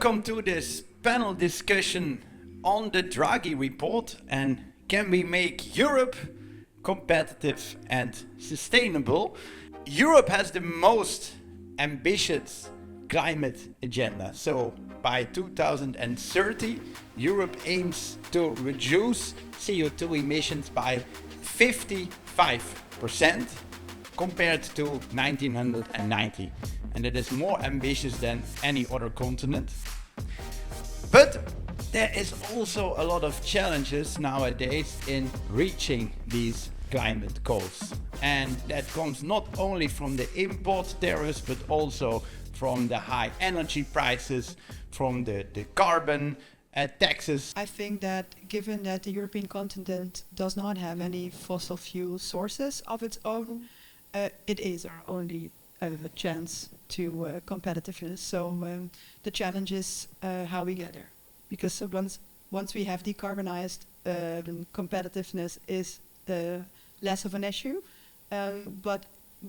Welcome to this panel discussion on the Draghi report and can we make Europe competitive and sustainable? Europe has the most ambitious climate agenda. So by 2030, Europe aims to reduce CO2 emissions by 55% compared to 1990. And it is more ambitious than any other continent. But there is also a lot of challenges nowadays in reaching these climate goals. And that comes not only from the import tariffs, but also from the high energy prices, from the carbon taxes. I think that given that the European continent does not have any fossil fuel sources of its own, it is our only chance to competitiveness. So the challenge is how we get there. Because once we have decarbonized, competitiveness is less of an issue. But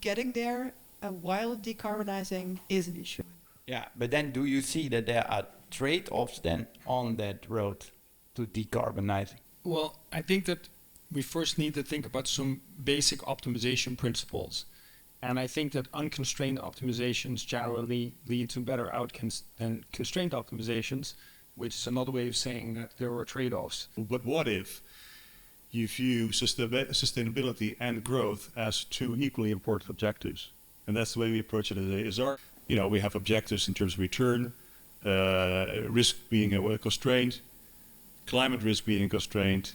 getting there while decarbonizing is an issue. Yeah, but then do you see that there are trade-offs then on that road to decarbonizing? Well, I think that we first need to think about some basic optimization principles. And I think that unconstrained optimizations generally lead to better outcomes than constrained optimizations, which is another way of saying that there are trade-offs. But what if you view sustainability and growth as two equally important objectives? And that's the way we approach it at ASR. You know, we have objectives in terms of return, risk being constrained, climate risk being constrained,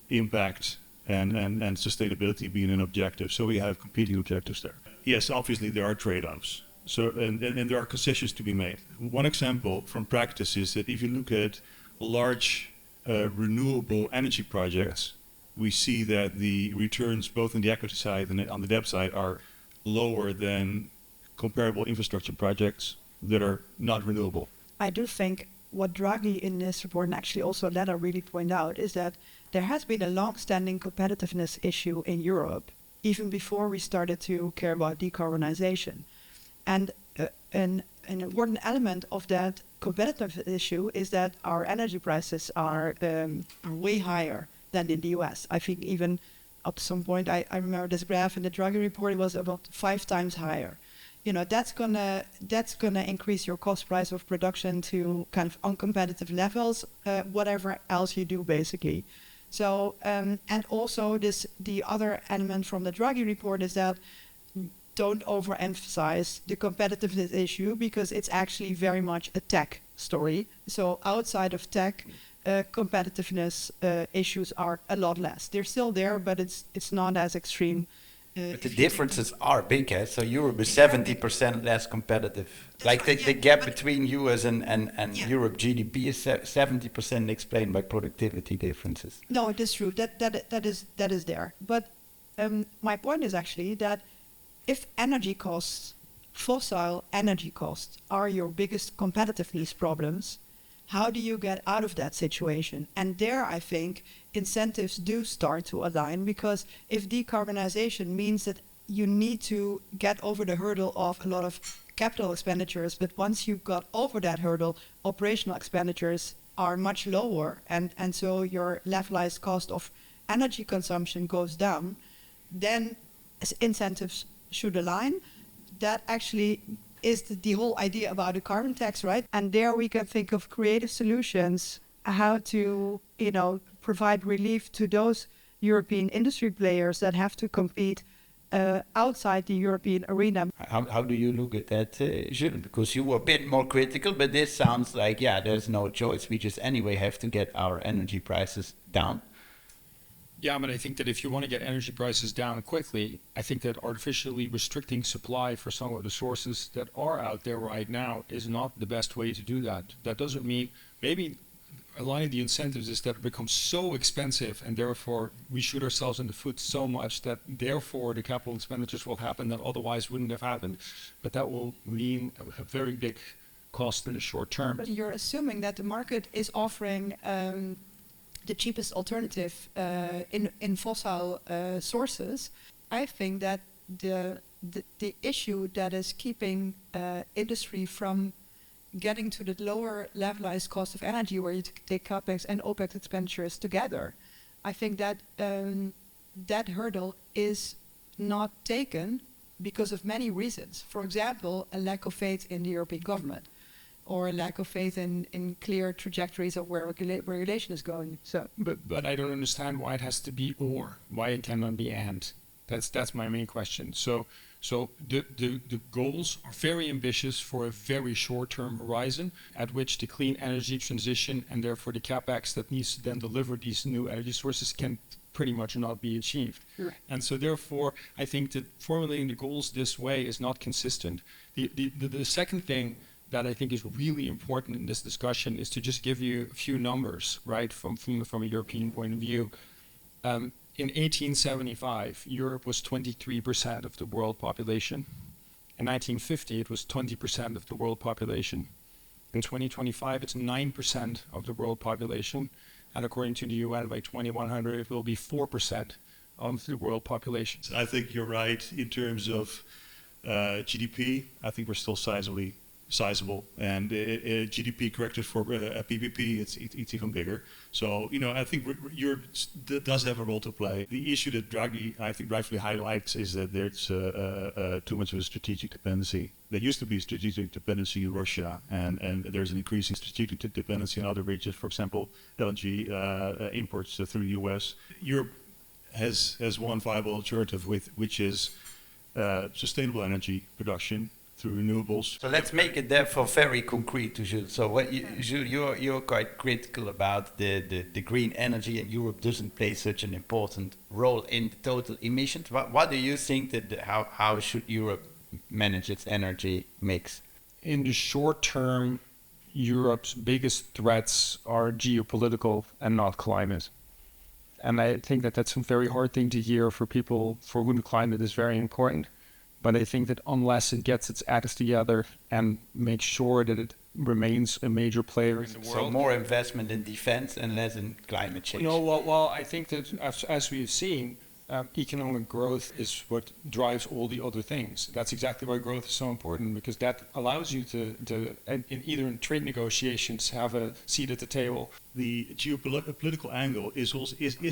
impact and sustainability being an objective. So we have competing objectives there. Yes, obviously there are trade-offs. So and there are concessions to be made. One example from practice is that if you look at large renewable energy projects, we see that the returns both on the equity side and on the debt side are lower than comparable infrastructure projects that are not renewable. I do think what Draghi in this report, and actually also Letta really point out, is that there has been a long-standing competitiveness issue in Europe, even before we started to care about decarbonization. And an important element of that competitive issue is that our energy prices are way higher than in the US. I think even up to some point, I remember this graph in the Draghi report, it was about 5 times higher. You know, that's gonna increase your cost price of production to kind of uncompetitive levels, whatever else you do basically. So, and also the other element from the Draghi report is that don't overemphasize the competitiveness issue because it's actually very much a tech story. So outside of tech, competitiveness issues are a lot less. They're still there, but it's not as extreme. But the differences are big, eh? So Europe is 70% less competitive. Like the gap between US and Europe GDP is 70% explained by productivity differences. No, it is true. That is there. But my point is actually that if energy costs, fossil energy costs, are your biggest competitiveness problems, how do you get out of that situation? And there, I think, incentives do start to align, because if decarbonization means that you need to get over the hurdle of a lot of capital expenditures, but once you've got over that hurdle, operational expenditures are much lower, and so your levelized cost of energy consumption goes down, then incentives should align. That actually is the whole idea about a carbon tax, right? And there we can think of creative solutions, how to, provide relief to those European industry players that have to compete outside the European arena. How do you look at that, Jules? Because you were a bit more critical, but this sounds like, there's no choice. We just anyway have to get our energy prices down. Yeah, but I think that if you want to get energy prices down quickly, I think that artificially restricting supply for some of the sources that are out there right now is not the best way to do that. That doesn't mean, maybe a lot of the incentives is that it becomes so expensive and therefore we shoot ourselves in the foot so much that therefore the capital expenditures will happen that otherwise wouldn't have happened. But that will mean a very big cost in the short term. But you're assuming that the market is offering the cheapest alternative in fossil sources. I think that the issue that is keeping industry from getting to the lower levelized cost of energy where you take CapEx and OpEx expenditures together. I think that that hurdle is not taken because of many reasons. For example, a lack of faith in the European government, or a lack of faith in clear trajectories of where regulation is going. So, but I don't understand why it has to be or, why it cannot be and. That's my main question. So the goals are very ambitious for a very short-term horizon at which the clean energy transition and therefore the capex that needs to then deliver these new energy sources can pretty much not be achieved. Right. And so therefore, I think that formulating the goals this way is not consistent. The second thing that I think is really important in this discussion is to just give you a few numbers, right, from a European point of view. In 1875, Europe was 23% of the world population. In 1950, it was 20% of the world population. In 2025, it's 9% of the world population. And according to the UN, by 2100, it will be 4% of the world population. I think you're right in terms of GDP. I think we're still sizable, and GDP corrected for PPP, it's even bigger. So, I think Europe does have a role to play. The issue that Draghi, I think, rightfully highlights is that there's too much of a strategic dependency. There used to be strategic dependency in Russia, and there's an increasing strategic dependency in other regions, for example, LNG imports through the US. Europe has one viable alternative, which is sustainable energy production through renewables. So let's make it therefore very concrete to Jules. So what Jules, you're quite critical about the green energy, and Europe doesn't play such an important role in the total emissions. What do you think that how should Europe manage its energy mix? In the short term, Europe's biggest threats are geopolitical and not climate. And I think that that's a very hard thing to hear for people for whom the climate is very important. But I think that unless it gets its acts together and makes sure that it remains a major player in the world. So more investment in defense and less in climate change. Well, I think that as we've seen, economic growth is what drives all the other things. That's exactly why growth is so important, because that allows you to either in trade negotiations, have a seat at the table. The geopolitical angle is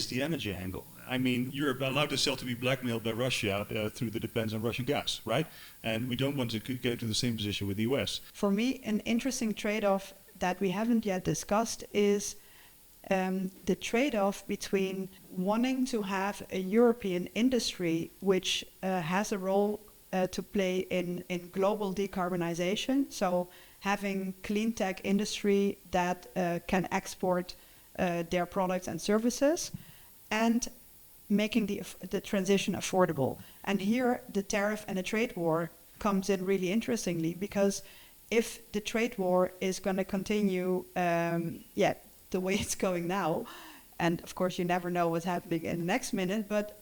the energy angle. I mean, Europe allowed itself to be blackmailed by Russia through the dependence on Russian gas, right? And we don't want to get into the same position with the US. For me, an interesting trade-off that we haven't yet discussed is the trade-off between wanting to have a European industry which has a role to play in global decarbonization. So having clean tech industry that can export their products and services, and making the transition affordable. And here the tariff and the trade war comes in really interestingly, because if the trade war is going to continue the way it's going now, and of course you never know what's happening in the next minute, but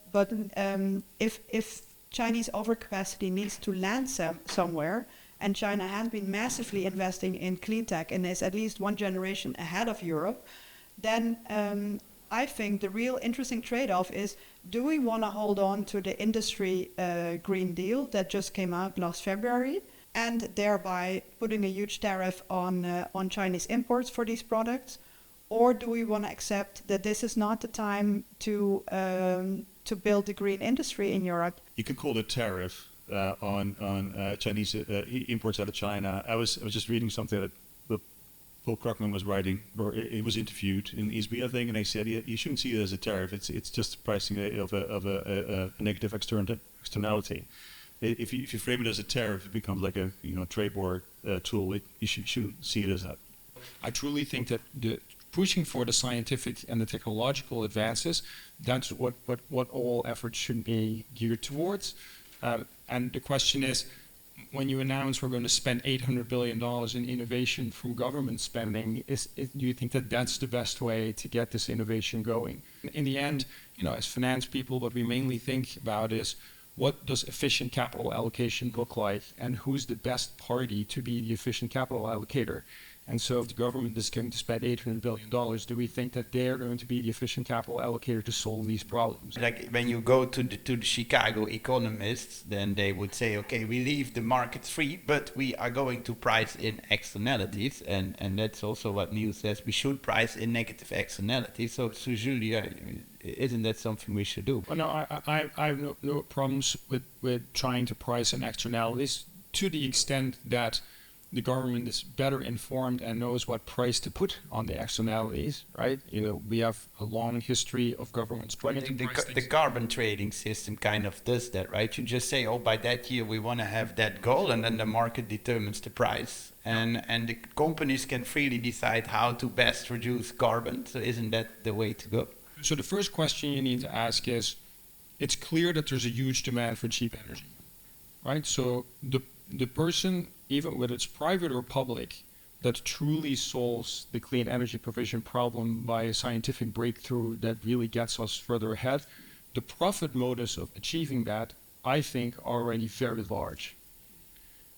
if Chinese overcapacity needs to land somewhere, and China has been massively investing in clean tech and is at least one generation ahead of Europe, then I think the real interesting trade-off is, do we want to hold on to the industry Green Deal that just came out last February, and thereby putting a huge tariff on Chinese imports for these products? Or do we want to accept that this is not the time to build the green industry in Europe? You can call it tariff on Chinese imports out of China. I was just reading something that Paul Krugman was writing, or it was interviewed in ESB, I think, and they said you shouldn't see it as a tariff. It's just pricing of a negative externality. If you frame it as a tariff, it becomes like a trade war tool. You shouldn't see it as that. I truly think that pushing for the scientific and the technological advances, that's what all efforts should be geared towards. And the question is, when you announce we're going to spend $800 billion in innovation from government spending, do you think that that's the best way to get this innovation going? In the end, as finance people, what we mainly think about is, what does efficient capital allocation look like, and who's the best party to be the efficient capital allocator? And so if the government is going to spend $800 billion, do we think that they're going to be the efficient capital allocator to solve these problems? Like when you go to the Chicago economists, then they would say, okay, we leave the market free, but we are going to price in externalities. And that's also what Neal says, we should price in negative externalities. So Julia, isn't that something we should do? Well, no, I have no problems with trying to price in externalities to the extent that the government is better informed and knows what price to put on the externalities, right? We have a long history of governments trying to price the carbon trading system kind of does that, right? You just say, oh, by that year we want to have that goal, and then the market determines the price. And the companies can freely decide how to best reduce carbon. So isn't that the way to go? So the first question you need to ask is, it's clear that there's a huge demand for cheap energy, right? So the person, even whether it's private or public, that truly solves the clean energy provision problem by a scientific breakthrough that really gets us further ahead, the profit motives of achieving that, I think, are already very large.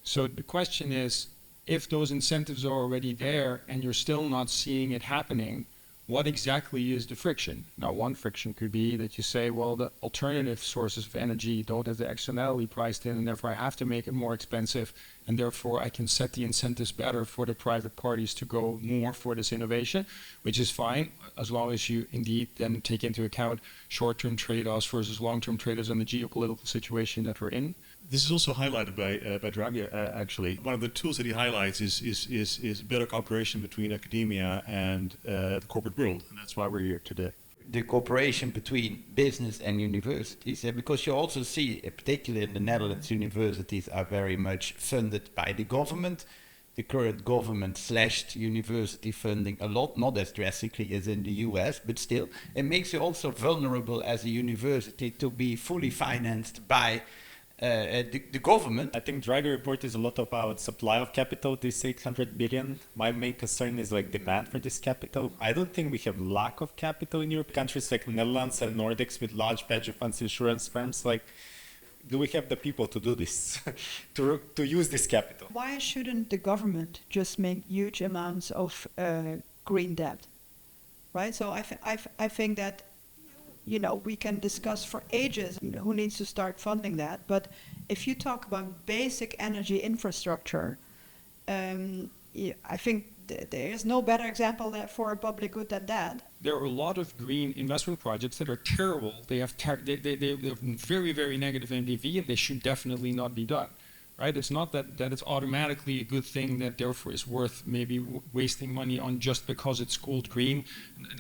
So the question is, if those incentives are already there and you're still not seeing it happening, what exactly is the friction? Now, one friction could be that you say, well, the alternative sources of energy don't have the externality priced in, and therefore I have to make it more expensive, and therefore I can set the incentives better for the private parties to go more for this innovation, which is fine, as long as you indeed then take into account short-term trade-offs versus long-term trade-offs and the geopolitical situation that we're in. This is also highlighted by Draghi, actually. One of the tools that he highlights is better cooperation between academia and the corporate world, and that's why we're here today. The cooperation between business and universities, because you also see, particularly in the Netherlands, universities are very much funded by the government. The current government slashed university funding a lot, not as drastically as in the US, but still. It makes you also vulnerable as a university to be fully financed by the government. I think Draghi report is a lot about supply of capital, this 800 billion. My main concern is like demand for this capital. I don't think we have lack of capital in Europe. Countries like Netherlands and Nordics with large pension funds, insurance firms, like, do we have the people to do this, to use this capital? Why shouldn't the government just make huge amounts of green debt, right? So I think that, we can discuss for ages who needs to start funding that. But if you talk about basic energy infrastructure, I think there is no better example for a public good than that. There are a lot of green investment projects that are terrible. They have very, very negative NPV, and they should definitely not be done. Right? It's not that it's automatically a good thing that therefore is worth maybe wasting money on just because it's called green,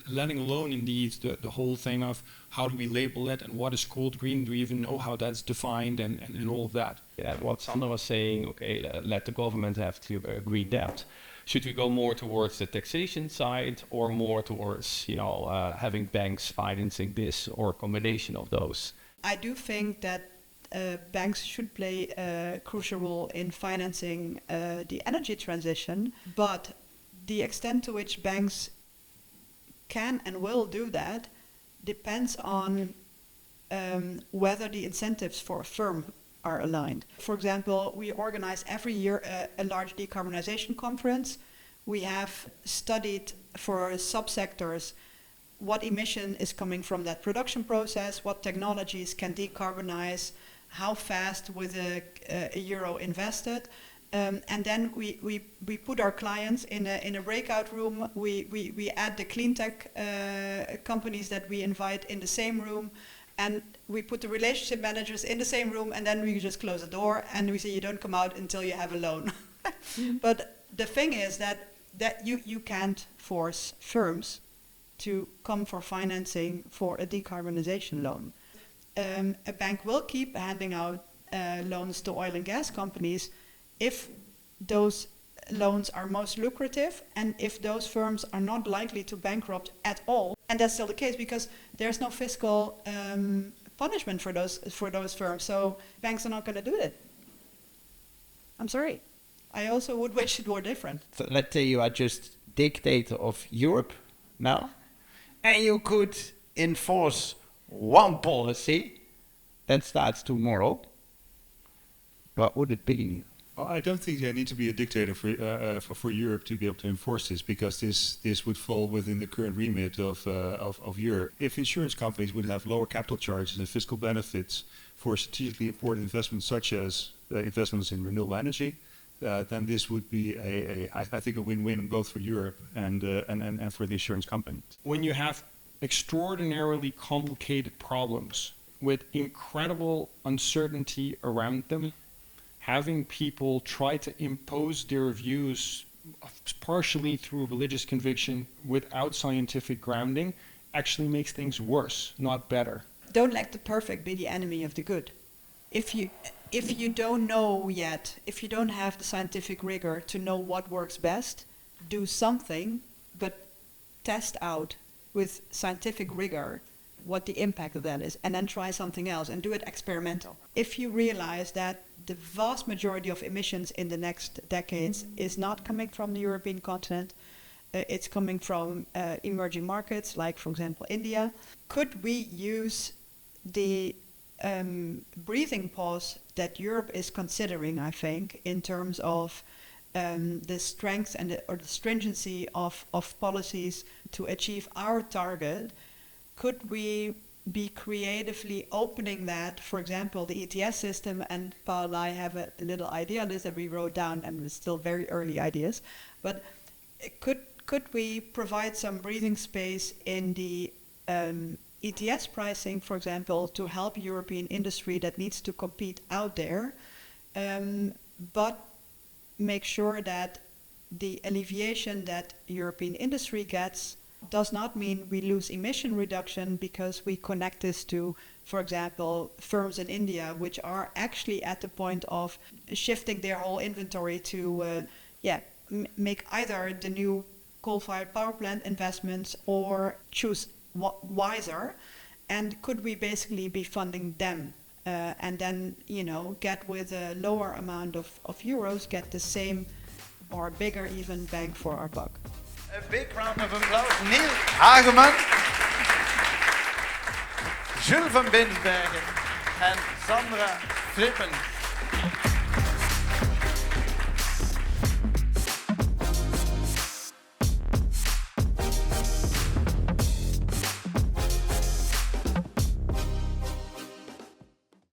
letting alone indeed the whole thing of how do we label it and what is called green, do we even know how that's defined and all of that. Yeah, what Sandra was saying, okay, let the government have to green debt. Should we go more towards the taxation side or more towards, having banks financing this or a combination of those? I do think that banks should play a crucial role in financing the energy transition, but the extent to which banks can and will do that depends on whether the incentives for a firm are aligned. For example, we organize every year a large decarbonization conference. We have studied for subsectors what emission is coming from that production process, what technologies can decarbonize, how fast with a euro invested, and then we put our clients in a breakout room. We add the clean tech companies that we invite in the same room, and we put the relationship managers in the same room, and then we just close the door and we say you don't come out until you have a loan. But the thing is that you can't force firms to come for financing for a decarbonization loan. A bank will keep handing out loans to oil and gas companies if those loans are most lucrative and if those firms are not likely to bankrupt at all. And that's still the case because there's no fiscal punishment for those firms. So banks are not going to do it. I'm sorry. I also would wish it were different. So let's say you are just dictator of Europe now, and you could enforce one policy that starts tomorrow. What would it be? I don't think they need to be a dictator for Europe to be able to enforce this, because this would fall within the current remit of Europe. If insurance companies would have lower capital charges and fiscal benefits for strategically important investments such as investments in renewable energy, then this would be I think a win-win both for Europe and for the insurance company. When you have extraordinarily complicated problems with incredible uncertainty around them, having people try to impose their views partially through religious conviction without scientific grounding actually makes things worse, not better. Don't let the perfect be the enemy of the good. If you don't know yet, if you don't have the scientific rigor to know what works best, do something, but test out with scientific rigor what the impact of that is, and then try something else and do it experimental. If you realize that the vast majority of emissions in the next decades is not coming from the European continent, it's coming from emerging markets, like, for example, India, could we use the breathing pause that Europe is considering, I think, in terms of the strength and the stringency of policies to achieve our target? Could we be creatively opening that, for example, the ETS system, and Paul and I have a little idea list that we wrote down, and it's still very early ideas, but could we provide some breathing space in the ETS pricing, for example, to help European industry that needs to compete out there, but make sure that the alleviation that European industry gets does not mean we lose emission reduction, because we connect this to, for example, firms in India, which are actually at the point of shifting their whole inventory to make either the new coal-fired power plant investments or choose wiser. And could we basically be funding them and then, get with a lower amount of euros, get the same or bigger even bang for our buck? A big round of applause. Neal Hegeman, Jules van Binsbergen, and Sandra Phlippen.